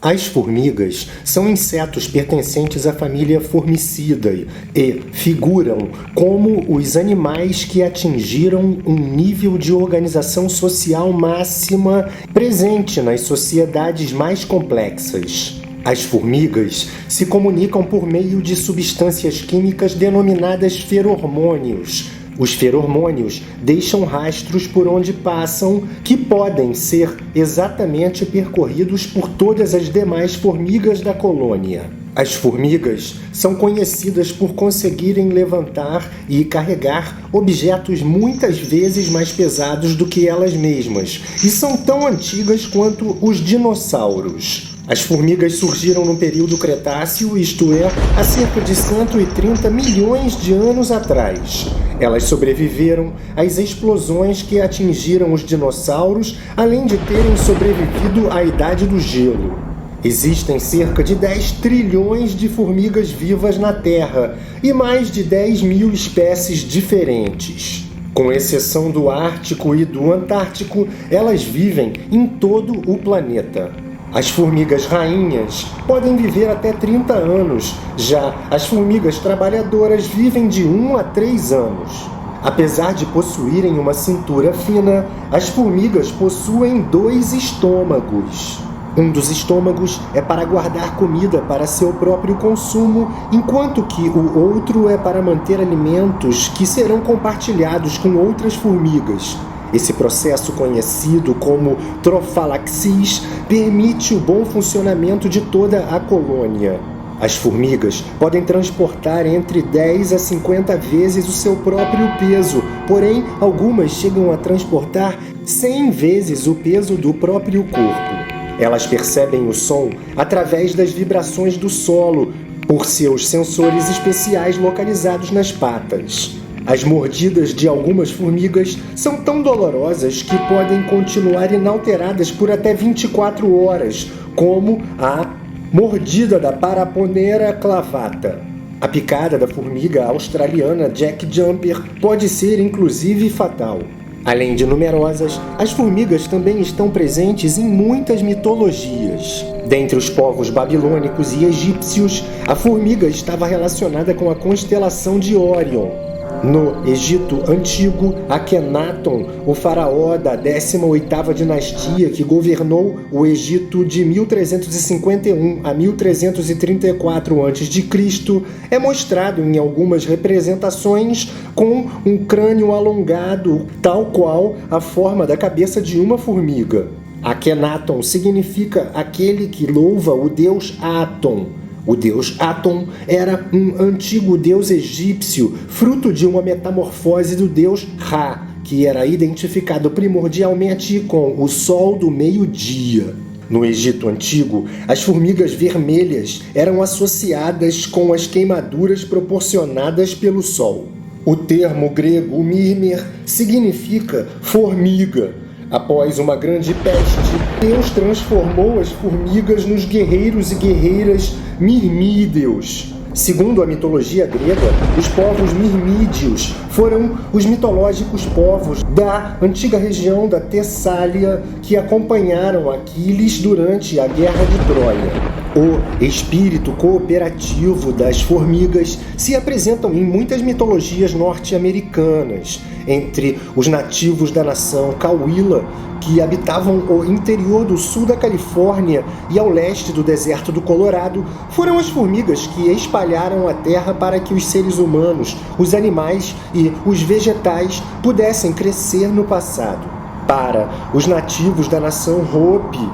As formigas são insetos pertencentes à família Formicidae e figuram como os animais que atingiram um nível de organização social máxima presente nas sociedades mais complexas. As formigas se comunicam por meio de substâncias químicas denominadas feromônios. Os feromônios deixam rastros por onde passam que podem ser exatamente percorridos por todas as demais formigas da colônia. As formigas são conhecidas por conseguirem levantar e carregar objetos muitas vezes mais pesados do que elas mesmas e são tão antigas quanto os dinossauros. As formigas surgiram no período Cretáceo, isto é, há cerca de 130 milhões de anos atrás. Elas sobreviveram às explosões que atingiram os dinossauros, além de terem sobrevivido à Idade do Gelo. Existem cerca de 10 trilhões de formigas vivas na Terra e mais de 10 mil espécies diferentes. Com exceção do Ártico e do Antártico, elas vivem em todo o planeta. As formigas rainhas podem viver até 30 anos, já as formigas trabalhadoras vivem de 1 a 3 anos. Apesar de possuírem uma cintura fina, as formigas possuem 2 estômagos. Um dos estômagos é para guardar comida para seu próprio consumo, enquanto que o outro é para manter alimentos que serão compartilhados com outras formigas. Esse processo, conhecido como trofalaxis, permite o bom funcionamento de toda a colônia. As formigas podem transportar entre 10 a 50 vezes o seu próprio peso, porém, algumas chegam a transportar 100 vezes o peso do próprio corpo. Elas percebem o som através das vibrações do solo, por seus sensores especiais localizados nas patas. As mordidas de algumas formigas são tão dolorosas que podem continuar inalteradas por até 24 horas, como a mordida da Paraponera clavata. A picada da formiga australiana Jack Jumper pode ser inclusive fatal. Além de numerosas, as formigas também estão presentes em muitas mitologias. Dentre os povos babilônicos e egípcios, a formiga estava relacionada com a constelação de Órion. No Egito Antigo, Akenaton, o faraó da 18ª dinastia que governou o Egito de 1351 a 1334 a.C., é mostrado em algumas representações com um crânio alongado, tal qual a forma da cabeça de uma formiga. Akenaton significa aquele que louva o deus Aton. O deus Aton era um antigo deus egípcio, fruto de uma metamorfose do deus Ra, que era identificado primordialmente com o sol do meio-dia. No Egito Antigo, as formigas vermelhas eram associadas com as queimaduras proporcionadas pelo sol. O termo grego myrmer significa formiga. Após uma grande peste, Deus transformou as formigas nos guerreiros e guerreiras mirmídeos. Segundo a mitologia grega, os povos mirmídeos foram os mitológicos povos da antiga região da Tessália que acompanharam Aquiles durante a Guerra de Troia. O espírito cooperativo das formigas se apresentam em muitas mitologias norte-americanas. Entre os nativos da nação Cahuilla, que habitavam o interior do sul da Califórnia e ao leste do deserto do Colorado, foram as formigas que espalharam a terra para que os seres humanos, os animais e os vegetais pudessem crescer no passado. Para os nativos da nação Hopi,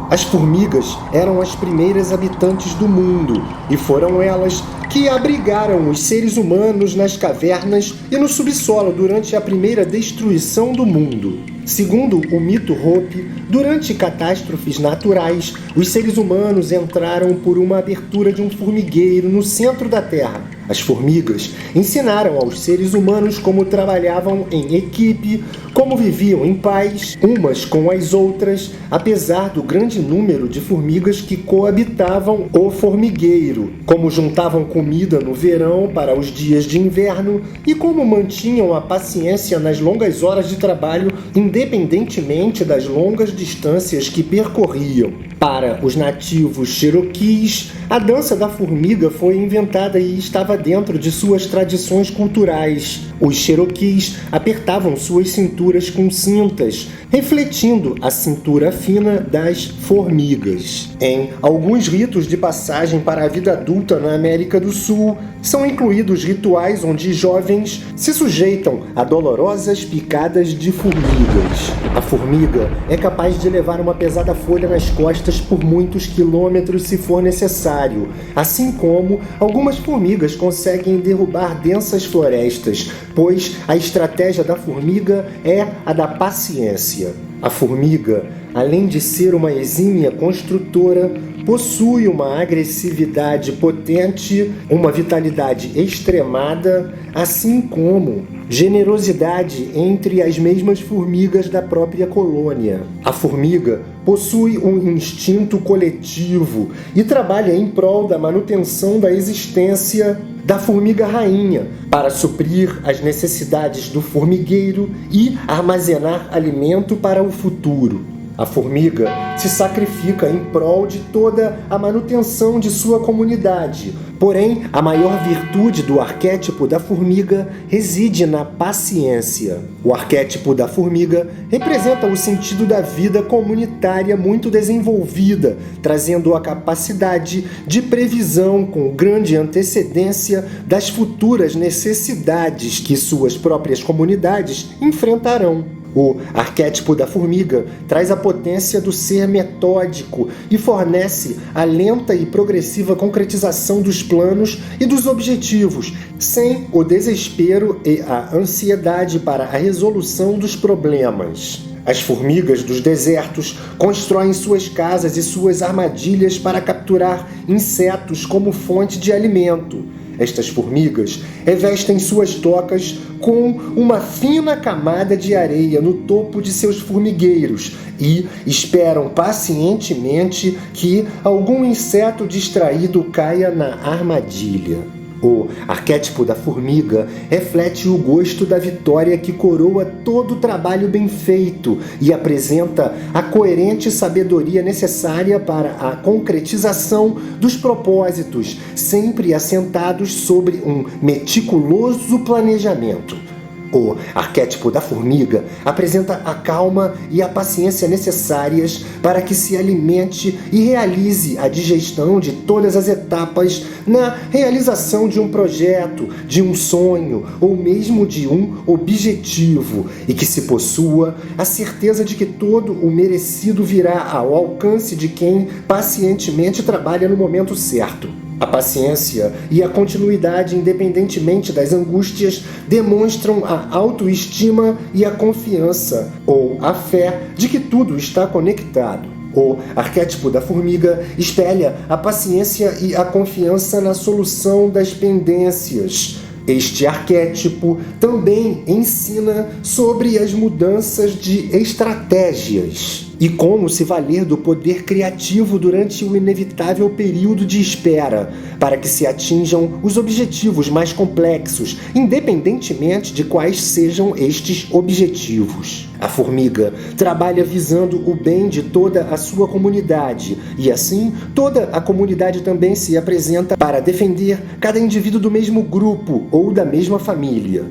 as formigas eram as primeiras habitantes do mundo e foram elas que abrigaram os seres humanos nas cavernas e no subsolo durante a primeira destruição do mundo. Segundo o mito Hopi, durante catástrofes naturais, os seres humanos entraram por uma abertura de um formigueiro no centro da Terra. As formigas ensinaram aos seres humanos como trabalhavam em equipe, como viviam em paz umas com as outras, apesar do grande número de formigas que coabitavam o formigueiro, como juntavam comida no verão para os dias de inverno e como mantinham a paciência nas longas horas de trabalho, independentemente das longas distâncias que percorriam. Para os nativos cherokees, a dança da formiga foi inventada e estava dentro de suas tradições culturais. Os cherokees apertavam suas cinturas com cintas, refletindo a cintura fina das formigas. Em alguns ritos de passagem para a vida adulta na América do Sul, são incluídos rituais onde jovens se sujeitam a dolorosas picadas de formigas. A formiga é capaz de levar uma pesada folha nas costas por muitos quilômetros se for necessário, assim como algumas formigas conseguem derrubar densas florestas, pois a estratégia da formiga é a da paciência. A formiga, além de ser uma exímia construtora, possui uma agressividade potente, uma vitalidade extremada, assim como generosidade entre as mesmas formigas da própria colônia. A formiga possui um instinto coletivo e trabalha em prol da manutenção da existência da formiga rainha, para suprir as necessidades do formigueiro e armazenar alimento para o futuro. A formiga se sacrifica em prol de toda a manutenção de sua comunidade. Porém, a maior virtude do arquétipo da formiga reside na paciência. O arquétipo da formiga representa o sentido da vida comunitária muito desenvolvida, trazendo a capacidade de previsão com grande antecedência das futuras necessidades que suas próprias comunidades enfrentarão. O arquétipo da formiga traz a potência do ser metódico e fornece a lenta e progressiva concretização dos planos e dos objetivos, sem o desespero e a ansiedade para a resolução dos problemas. As formigas dos desertos constroem suas casas e suas armadilhas para capturar insetos como fonte de alimento. Estas formigas revestem suas tocas com uma fina camada de areia no topo de seus formigueiros e esperam pacientemente que algum inseto distraído caia na armadilha. O arquétipo da formiga reflete o gosto da vitória que coroa todo o trabalho bem feito e apresenta a coerente sabedoria necessária para a concretização dos propósitos, sempre assentados sobre um meticuloso planejamento. O arquétipo da formiga apresenta a calma e a paciência necessárias para que se alimente e realize a digestão de todas as etapas na realização de um projeto, de um sonho ou mesmo de um objetivo, e que se possua a certeza de que todo o merecido virá ao alcance de quem pacientemente trabalha no momento certo. A paciência e a continuidade, independentemente das angústias, demonstram a autoestima e a confiança, ou a fé, de que tudo está conectado. O arquétipo da formiga espelha a paciência e a confiança na solução das pendências. Este arquétipo também ensina sobre as mudanças de estratégias e como se valer do poder criativo durante o inevitável período de espera, para que se atinjam os objetivos mais complexos, independentemente de quais sejam estes objetivos. A formiga trabalha visando o bem de toda a sua comunidade, e assim toda a comunidade também se apresenta para defender cada indivíduo do mesmo grupo ou da mesma família.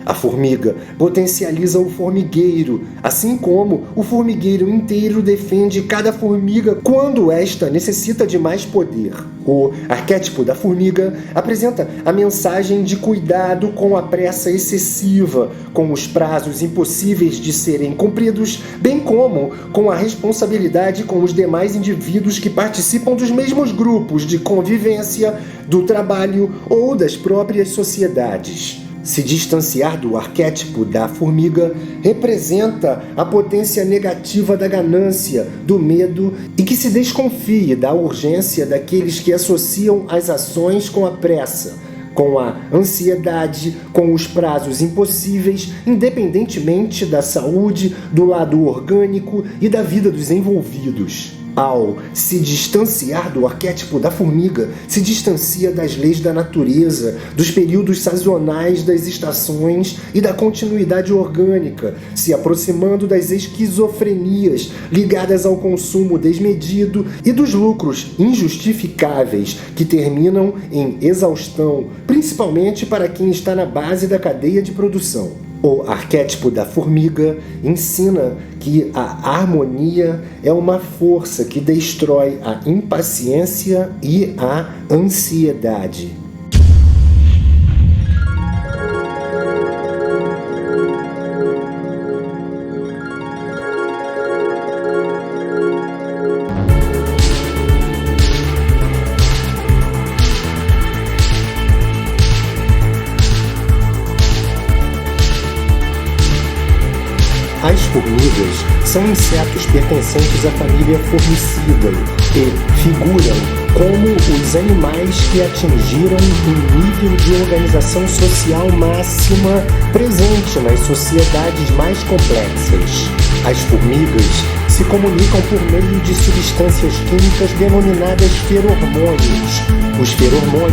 A formiga potencializa o formigueiro, assim como o formigueiro inteiro defende cada formiga quando esta necessita de mais poder. O arquétipo da formiga apresenta a mensagem de cuidado com a pressa excessiva, com os prazos impossíveis de serem cumpridos, bem como com a responsabilidade com os demais indivíduos que participam dos mesmos grupos de convivência, do trabalho ou das próprias sociedades. Se distanciar do arquétipo da formiga representa a potência negativa da ganância, do medo e que se desconfie da urgência daqueles que associam as ações com a pressa, com a ansiedade, com os prazos impossíveis, independentemente da saúde, do lado orgânico e da vida dos envolvidos. ao se distanciar do arquétipo da formiga, se distancia das leis da natureza, dos períodos sazonais das estações e da continuidade orgânica, se aproximando das esquizofrenias ligadas ao consumo desmedido e dos lucros injustificáveis que terminam em exaustão, principalmente para quem está na base da cadeia de produção. O arquétipo da formiga ensina que a harmonia é uma força que destrói a impaciência e a ansiedade. As formigas são insetos pertencentes à família Formicidae e figuram como os animais que atingiram um nível de organização social máxima presente nas sociedades mais complexas. As formigas se comunicam por meio de substâncias químicas denominadas feromônios. Os feromônios